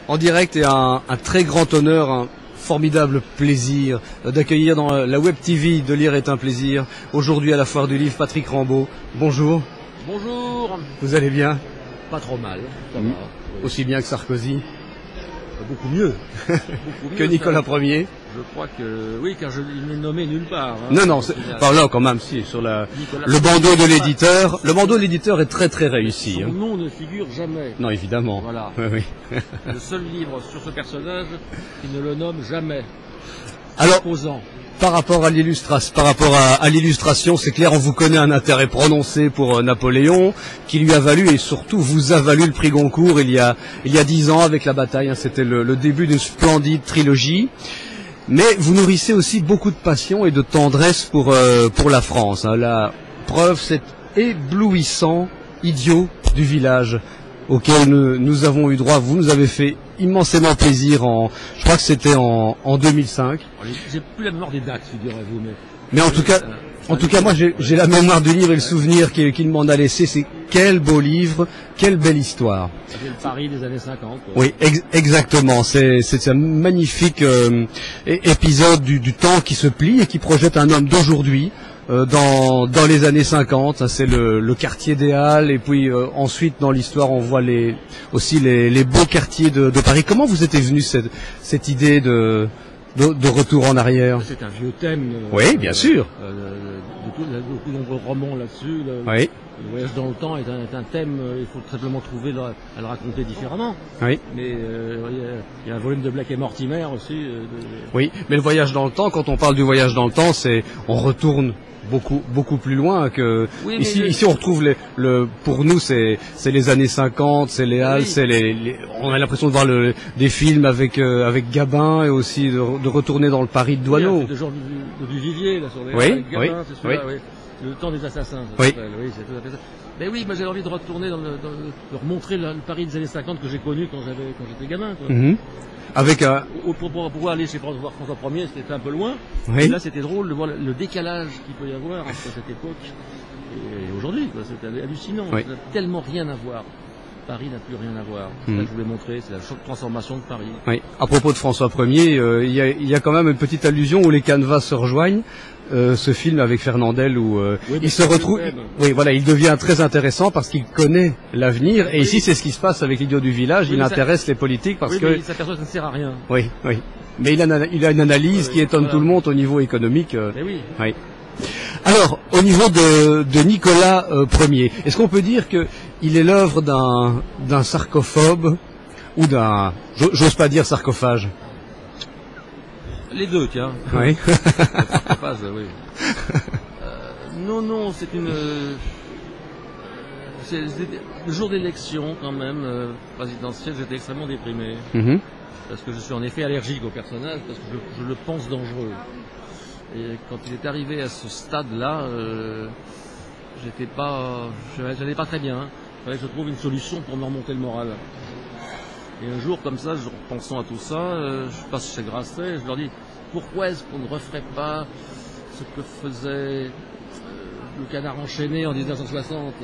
en direct et un très grand honneur, un formidable plaisir d'accueillir dans la Web TV de Lire est un plaisir. Aujourd'hui à la Foire du Livre, Patrick Rambaud. Bonjour. Bonjour. Vous allez bien? Pas trop mal. Ça va. Oui. Aussi bien que Sarkozy. Beaucoup mieux. Que Nicolas Ier. Je crois que oui, car il n'est nommé nulle part. Hein. Non, par là quand même, si, sur le bandeau de l'éditeur. Le bandeau de l'éditeur est très très réussi. Son nom ne figure jamais. Non, évidemment. Voilà. Oui. Le seul livre sur ce personnage qui ne le nomme jamais. Alors, par rapport à l'illustration, c'est clair, on vous connaît un intérêt prononcé pour Napoléon, qui lui a valu et surtout vous a valu le prix Goncourt il y a 10 ans avec La Bataille. Hein, c'était le début d'une splendide trilogie. Mais vous nourrissez aussi beaucoup de passion et de tendresse pour la France. Hein. La preuve, cet éblouissant idiot du village auquel nous avons eu droit. Vous nous avez fait immensément plaisir je crois que c'était en 2005. J'ai plus la mémoire des dates, figurez-vous. Mais en tout cas, moi j'ai la mémoire du livre et le souvenir qu'il m'en a laissé. C'est quel beau livre, quelle belle histoire. C'est le Paris des années 50. Quoi. Oui, exactement. C'est un magnifique épisode du temps qui se plie et qui projette un homme d'aujourd'hui dans les années 50. C'est le quartier des Halles. Et puis ensuite, dans l'histoire, on voit aussi les beaux quartiers de Paris. Comment vous était venue cette idée de retour en arrière? C'est un vieux thème. Oui, bien sûr. De nombreux romans là-dessus. Oui. Le voyage dans le temps est un thème, il faut simplement trouver à le raconter différemment. Oui. Mais il y a un volume de Black et Mortimer aussi. Oui, mais le voyage dans le temps, quand on parle du voyage dans le temps, on retourne beaucoup plus loin que oui, ici on retrouve pour nous c'est les années 50, c'est les Halles, oui. On a l'impression de voir des films avec Gabin et aussi de retourner dans le Paris de Douaneau. Oui, le genre du Vivier là sur les oui, Gabin, c'est celui-là, oui. Le temps des assassins, ça s'appelle. Oui, c'est tout à fait ça. Mais oui, moi j'ai envie de retourner de remontrer le Paris des années 50 que j'ai connu quand j'étais gamin. Quoi. Mm-hmm. Avec pour pouvoir aller chez François Ier, c'était un peu loin. Oui. Et là, c'était drôle de voir le décalage qu'il peut y avoir entre cette époque et aujourd'hui. C'était hallucinant. Oui. Ça n'a tellement rien à voir. Paris n'a plus rien à voir. C'est ça que je voulais montrer, c'est la transformation de Paris. Oui. À propos de François Ier, il y a quand même une petite allusion où les canevas se rejoignent. Ce film avec Fernandel où il se retrouve, oui voilà, il devient très intéressant parce qu'il connaît l'avenir et ici c'est ce qui se passe avec l'idiot du village. Il intéresse les politiques parce que il s'aperçoit que ça ne sert à rien. Oui, mais il a une analyse qui étonne tout le monde au niveau économique. Mais oui. Oui. Alors au niveau de Nicolas Ier, est-ce qu'on peut dire que il est l'œuvre d'un sarcophobe ou j'ose pas dire sarcophage? Les deux, tiens. Oui. Oui. Non, c'est le jour d'élection, quand même, présidentielle, j'étais extrêmement déprimé. Mm-hmm. Parce que je suis en effet allergique au personnage, parce que je le pense dangereux. Et quand il est arrivé à ce stade-là, j'allais pas très bien. Il fallait que je trouve une solution pour me remonter le moral. Et un jour, comme ça, repensant à tout ça, je passe chez Grasset et je leur dis pourquoi est-ce qu'on ne referait pas ce que faisait le Canard enchaîné en 1960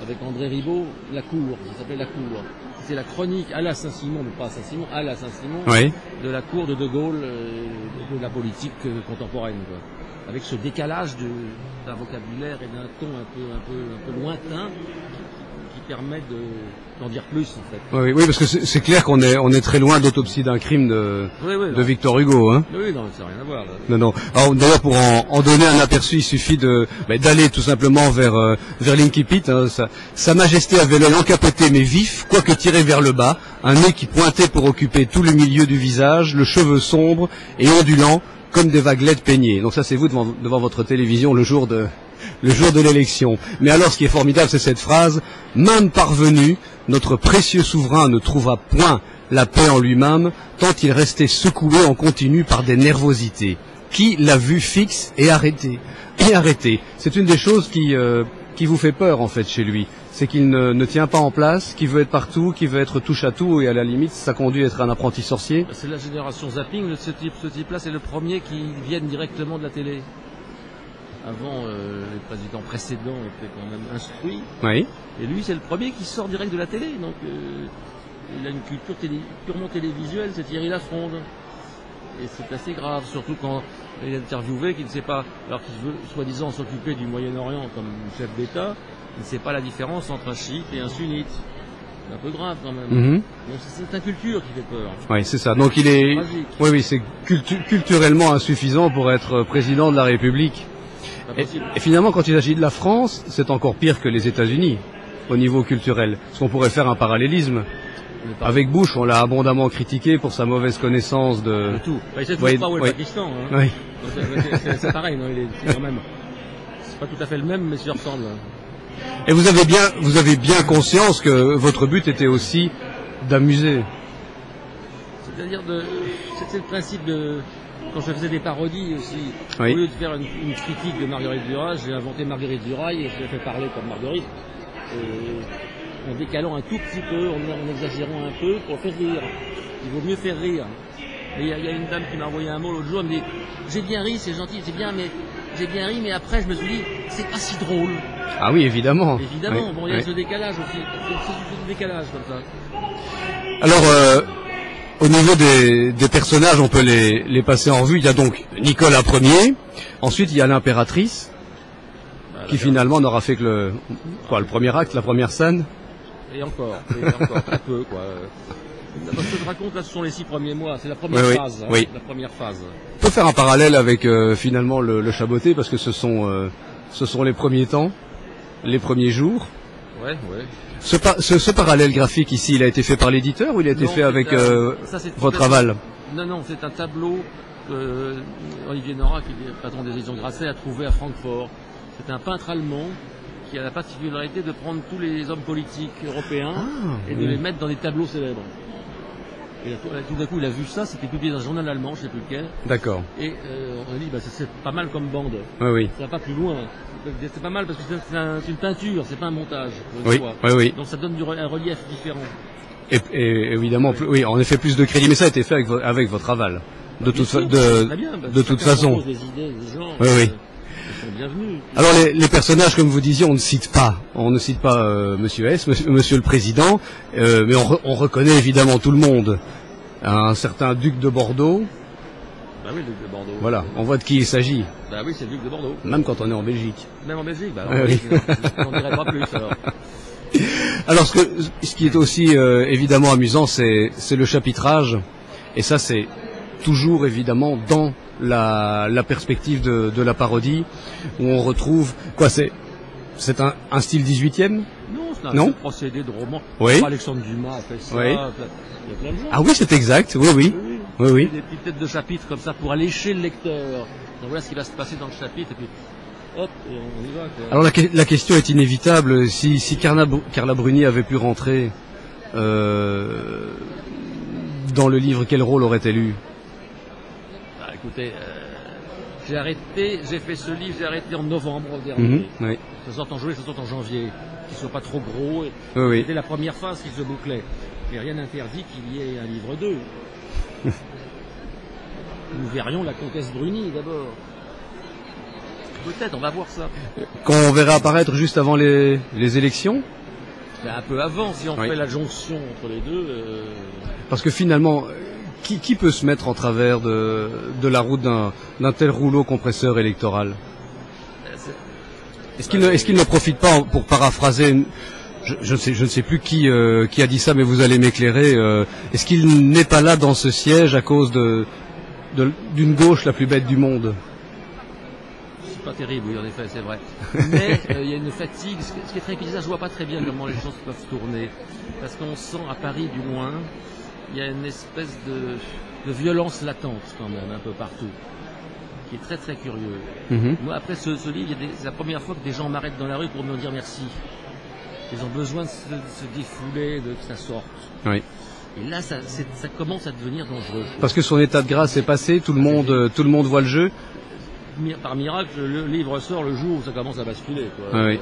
avec André Ribaud, La Cour, ça s'appelait La Cour. C'est la chronique à la Saint-Simon, mais pas à Saint-Simon, à la Saint-Simon, oui. De la cour de Gaulle, de la politique contemporaine, quoi. Avec ce décalage d'un vocabulaire et d'un ton un peu lointain qui permet d'en dire plus en fait. Oui, parce que c'est clair qu'on est très loin d'Autopsie d'un crime de Victor Hugo, hein. Oui, non, ça n'a rien à voir. Là. Non. Alors d'ailleurs pour en donner un aperçu, il suffit d'aller tout simplement vers l'Incipit. Hein. Sa Majesté avait l'œil encapoté mais vif, quoique tiré vers le bas, un nez qui pointait pour occuper tout le milieu du visage, le cheveu sombre et ondulant comme des vaguelettes peignées. Donc ça c'est vous devant votre télévision le jour de l'élection. Mais alors ce qui est formidable, c'est cette phrase: même parvenu, notre précieux souverain ne trouva point la paix en lui-même, tant il restait secoué en continu par des nervosités. Qui l'a vu fixe et arrêté? C'est une des choses qui vous fait peur en fait chez lui. C'est qu'il ne tient pas en place, qu'il veut être partout, qu'il veut être touche à tout, et à la limite ça conduit à être un apprenti sorcier. C'est la génération zapping, ce type-là c'est le premier qui vient directement de la télé. Avant, les présidents précédents étaient quand même instruits. Oui. Et lui, c'est le premier qui sort direct de la télé. Donc, il a une culture purement télévisuelle, c'est Thierry Lafronde. Et c'est assez grave, surtout quand il est interviewé, qu'il ne sait pas, alors qu'il veut soi-disant s'occuper du Moyen-Orient comme chef d'État, il ne sait pas la différence entre un chiite et un sunnite. C'est un peu grave quand même. Donc c'est sa culture qui fait peur. Oui, c'est ça. Donc il est, oui, c'est culturellement insuffisant pour être président de la République. Et finalement, quand il s'agit de la France, c'est encore pire que les États-Unis au niveau culturel. Parce qu'on pourrait faire un parallélisme. Avec Bush, on l'a abondamment critiqué pour sa mauvaise connaissance de tout. Bah, il sait toujours pas où est le Pakistan. Hein. Oui. C'est pareil, non, c'est quand même. C'est pas tout à fait le même, mais s'y ressemble. Et vous avez bien conscience que votre but était aussi d'amuser. C'est-à-dire c'est le principe de. Quand je faisais des parodies aussi, oui. Au lieu de faire une critique de Marguerite Duras, j'ai inventé Marguerite Durail et je l'ai fait parler comme Marguerite. En décalant un tout petit peu, en exagérant un peu, pour faire rire. Il vaut mieux faire rire. Et il y a une dame qui m'a envoyé un mot l'autre jour, elle me dit « J'ai bien ri, c'est gentil, c'est bien, mais j'ai bien ri, mais après je me suis dit « C'est pas si drôle ». Ah oui, évidemment. Évidemment, oui. Bon, il y a ce décalage aussi. C'est ce décalage comme ça. Alors, au niveau des personnages, on peut les passer en revue. Il y a donc Nicolas Ier, ensuite il y a l'impératrice, qui finalement n'aura fait que le premier acte, la première scène. Et encore très peu, quoi. Parce que je raconte, là, ce sont les 6 premiers mois, c'est la première phase. Hein, oui. La première phase. On peut faire un parallèle avec finalement le Chaboté, parce que ce sont les premiers temps, les premiers jours. Ouais. Ce parallèle graphique ici, il a été fait par l'éditeur ou il a été fait avec votre aval? Non, c'est un tableau que Olivier Nora, qui est le patron des éditions Grasset, a trouvé à Francfort. C'est un peintre allemand qui a la particularité de prendre tous les hommes politiques européens et de les mettre dans des tableaux célèbres. Et tout d'un coup, il a vu ça, c'était publié dans un journal allemand, je ne sais plus lequel. D'accord. Et on a dit, c'est pas mal comme bande. Oui. Ça va pas plus loin. C'est pas mal parce que c'est une peinture, c'est pas un montage. Oui. Donc ça donne un relief différent. Et évidemment, oui, en effet, plus de crédit. Mais ça a été fait avec votre aval. De toute façon. Des idées, des gens, oui. Sont bienvenus. Alors les personnages, comme vous disiez, on ne cite pas Monsieur S, Monsieur le Président, mais on reconnaît évidemment tout le monde. Un certain duc de Bordeaux. Bah oui, le duc de Bordeaux. Voilà, on voit de qui il s'agit. Bah oui, c'est le duc de Bordeaux. Même quand on est en Belgique. Même en Belgique, bah oui. On dirait pas plus alors. Alors ce qui est aussi évidemment amusant, c'est le chapitrage, et ça c'est toujours évidemment dans la perspective de la parodie, où on retrouve c'est un style 18e. Non, c'est un procédé de roman. Oui. Alexandre Dumas a fait ça. Oui. Il y a plein de gens. Ah oui, c'est exact. Oui. Des petites têtes de chapitre comme ça pour allécher le lecteur. Donc voilà ce qui va se passer dans le chapitre et puis hop, et on y va. Quoi. Alors la question est inévitable. Si Carla Bruni avait pu rentrer dans le livre, quel rôle aurait-elle eu? Écoutez, j'ai fait ce livre, j'ai arrêté en novembre dernier. Oui. Ça sort en juillet, ça sort en janvier. Qu'ils ne soient pas trop gros. Oui. C'était la première phase qui se bouclait. Mais rien n'interdit qu'il y ait un livre 2. Nous verrions la comtesse Bruni d'abord. Peut-être, on va voir ça. Qu'on verra apparaître juste avant les élections? Un peu avant, si on fait la jonction entre les deux. Parce que finalement, qui peut se mettre en travers de la route d'un tel rouleau compresseur électoral? Est-ce qu'il ne profite pas, pour paraphraser, je ne sais plus qui a dit ça, mais vous allez m'éclairer, est-ce qu'il n'est pas là dans ce siège à cause d'une gauche la plus bête du monde? C'est pas terrible, oui, en effet, c'est vrai. Mais il y a une fatigue, ce qui est très bizarre, je vois pas très bien comment les choses peuvent tourner. Parce qu'on sent, à Paris du moins, il y a une espèce de violence latente quand même, un peu partout, qui est très très curieux. Moi, après ce livre, c'est la première fois que des gens m'arrêtent dans la rue pour me dire merci. Ils ont besoin de se défouler, que ça sorte. Oui. Et là, ça commence à devenir dangereux. Parce que son état de grâce est passé, tout le monde voit le jeu. Par miracle, le livre sort le jour où ça commence à basculer. Quoi. Oui.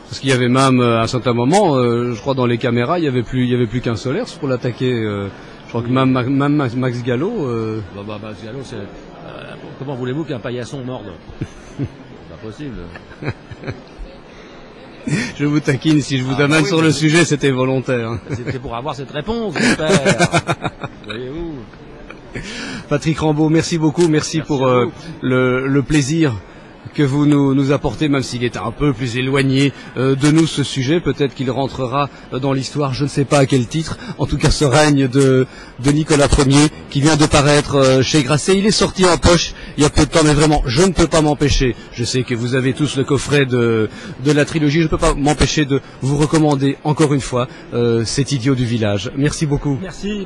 Parce qu'il y avait même, à un certain moment, je crois dans les caméras, il y avait plus qu'un Solers pour l'attaquer. Je crois que même Max Gallo... Max Gallo, c'est... comment voulez-vous qu'un paillasson morde? C'est pas possible. Je vous taquine, si je vous amène sur le sujet, c'était volontaire. C'était pour avoir cette réponse, j'espère. Voyez-vous. Patrick Rambaud, merci beaucoup, merci pour le plaisir que vous nous apportez, même s'il est un peu plus éloigné de nous ce sujet. Peut-être qu'il rentrera dans l'histoire, je ne sais pas à quel titre. En tout cas, ce règne de Nicolas Ier qui vient de paraître chez Grasset. Il est sorti en poche il y a peu de temps, mais vraiment, je ne peux pas m'empêcher. Je sais que vous avez tous le coffret de la trilogie. Je ne peux pas m'empêcher de vous recommander encore une fois cet idiot du village. Merci beaucoup. Merci.